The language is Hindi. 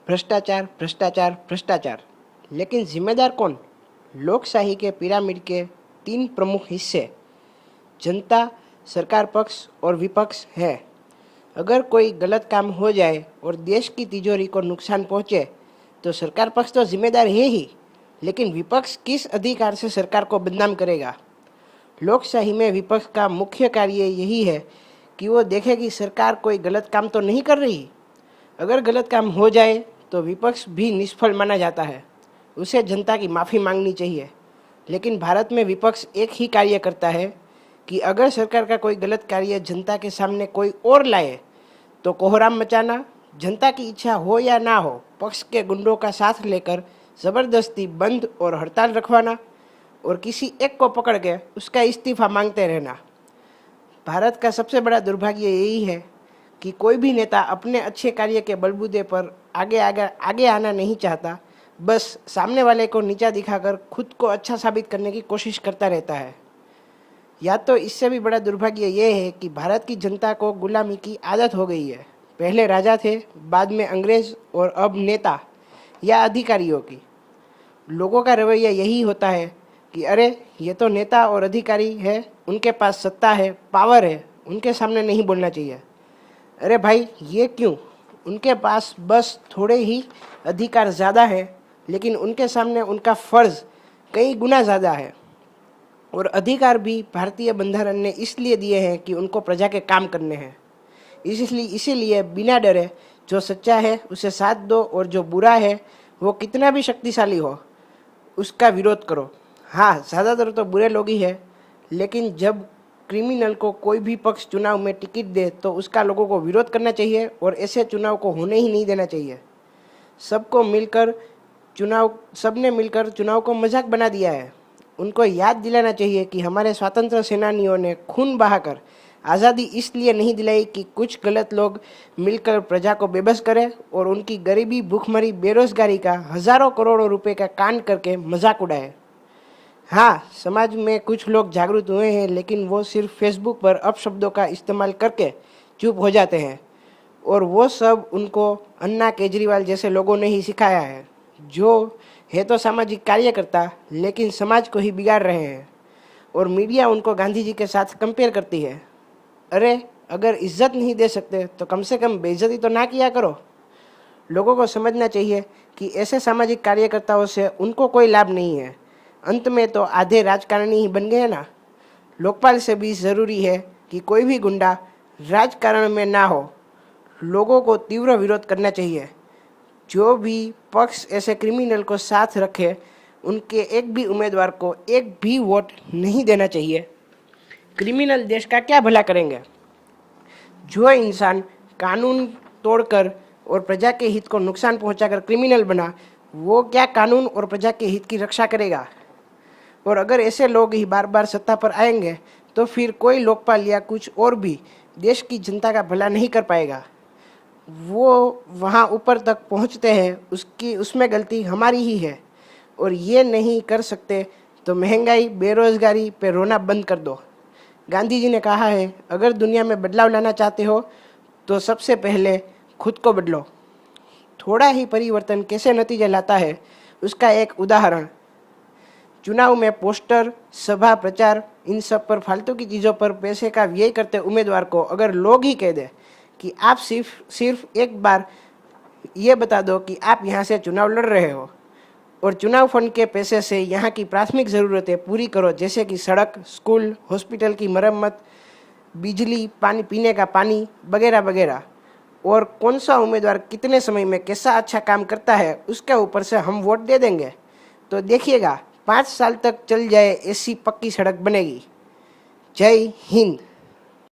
भ्रष्टाचार, भ्रष्टाचार, भ्रष्टाचार। लेकिन जिम्मेदार कौन? लोकशाही के पिरामिड के तीन प्रमुख हिस्से जनता, सरकार पक्ष और विपक्ष है। अगर कोई गलत काम हो जाए और देश की तिजोरी को नुकसान पहुंचे तो सरकार पक्ष तो जिम्मेदार है ही, लेकिन विपक्ष किस अधिकार से सरकार को बदनाम करेगा? लोकशाही में विपक्ष का मुख्य कार्य यही है कि वो देखे कि सरकार कोई गलत काम तो नहीं कर रही। अगर गलत काम हो जाए तो विपक्ष भी निष्फल माना जाता है, उसे जनता की माफ़ी मांगनी चाहिए। लेकिन भारत में विपक्ष एक ही कार्य करता है कि अगर सरकार का कोई गलत कार्य जनता के सामने कोई और लाए तो कोहराम मचाना, जनता की इच्छा हो या ना हो पक्ष के गुंडों का साथ लेकर ज़बरदस्ती बंद और हड़ताल रखवाना और किसी एक को पकड़ के उसका इस्तीफा मांगते रहना। भारत का सबसे बड़ा दुर्भाग्य यही है कि कोई भी नेता अपने अच्छे कार्य के बलबूते पर आगे आना नहीं चाहता, बस सामने वाले को नीचा दिखाकर खुद को अच्छा साबित करने की कोशिश करता रहता है। या तो इससे भी बड़ा दुर्भाग्य ये है कि भारत की जनता को गुलामी की आदत हो गई है। पहले राजा थे, बाद में अंग्रेज और अब नेता या अधिकारियों की। लोगों का रवैया यही होता है कि अरे ये तो नेता और अधिकारी है, उनके पास सत्ता है, पावर है, उनके सामने नहीं बोलना चाहिए। अरे भाई ये क्यों? उनके पास बस थोड़े ही अधिकार ज़्यादा है, लेकिन उनके सामने उनका फ़र्ज़ कई गुना ज़्यादा है। और अधिकार भी भारतीय बंधारण ने इसलिए दिए हैं कि उनको प्रजा के काम करने हैं। इसीलिए बिना डरे जो सच्चा है उसे साथ दो और जो बुरा है वो कितना भी शक्तिशाली हो उसका विरोध करो। हाँ, ज़्यादातर तो बुरे लोग ही हैं, लेकिन जब क्रिमिनल को कोई भी पक्ष चुनाव में टिकट दे तो उसका लोगों को विरोध करना चाहिए और ऐसे चुनाव को होने ही नहीं देना चाहिए। सबने मिलकर चुनाव को मजाक बना दिया है। उनको याद दिलाना चाहिए कि हमारे स्वतंत्र सेनानियों ने खून बहाकर आज़ादी इसलिए नहीं दिलाई कि कुछ गलत लोग मिलकर प्रजा को बेबस करें और उनकी गरीबी, भूखमरी, बेरोजगारी का हजारों करोड़ों रुपए का कांड करके मजाक उड़ाए। हाँ, समाज में कुछ लोग जागरूक हुए हैं, लेकिन वो सिर्फ फेसबुक पर अपशब्दों का इस्तेमाल करके चुप हो जाते हैं और वो सब उनको अन्ना केजरीवाल जैसे लोगों ने ही सिखाया है, जो है तो सामाजिक कार्यकर्ता लेकिन समाज को ही बिगाड़ रहे हैं। और मीडिया उनको गांधी जी के साथ कंपेयर करती है। अरे अगर इज्जत नहीं दे सकते तो कम से कम बेइज्जती तो ना किया करो। लोगों को समझना चाहिए कि ऐसे सामाजिक कार्यकर्ताओं से उनको कोई लाभ नहीं है। अंत में तो आधे राजकारणी ही बन गए ना। लोकपाल से भी ज़रूरी है कि कोई भी गुंडा राजकारण में ना हो। लोगों को तीव्र विरोध करना चाहिए। जो भी पक्ष ऐसे क्रिमिनल को साथ रखे उनके एक भी उम्मीदवार को एक भी वोट नहीं देना चाहिए। क्रिमिनल देश का क्या भला करेंगे? जो इंसान कानून तोड़कर और प्रजा के हित को नुकसान पहुंचाकर क्रिमिनल बना, वो क्या कानून और प्रजा के हित की रक्षा करेगा? और अगर ऐसे लोग ही बार बार सत्ता पर आएंगे तो फिर कोई लोकपाल या कुछ और भी देश की जनता का भला नहीं कर पाएगा। वो वहाँ ऊपर तक पहुँचते हैं, उसमें गलती हमारी ही है। और ये नहीं कर सकते तो महंगाई, बेरोजगारी पे रोना बंद कर दो। गांधी जी ने कहा है, अगर दुनिया में बदलाव लाना चाहते हो तो सबसे पहले खुद को बदलो। थोड़ा ही परिवर्तन कैसे नतीजे लाता है उसका एक उदाहरण, चुनाव में पोस्टर, सभा, प्रचार, इन सब पर फालतू की चीज़ों पर पैसे का व्यय करते उम्मीदवार को अगर लोग ही कह दे कि आप सिर्फ एक बार ये बता दो कि आप यहाँ से चुनाव लड़ रहे हो और चुनाव फंड के पैसे से यहाँ की प्राथमिक ज़रूरतें पूरी करो, जैसे कि सड़क, स्कूल, हॉस्पिटल की मरम्मत, बिजली, पानी, पीने का पानी वगैरह वगैरह, और कौन सा उम्मीदवार कितने समय में कैसा अच्छा काम करता है उसके ऊपर से हम वोट दे देंगे, तो देखिएगा 5 साल तक चल जाए ऐसी पक्की सड़क बनेगी। जय हिंद।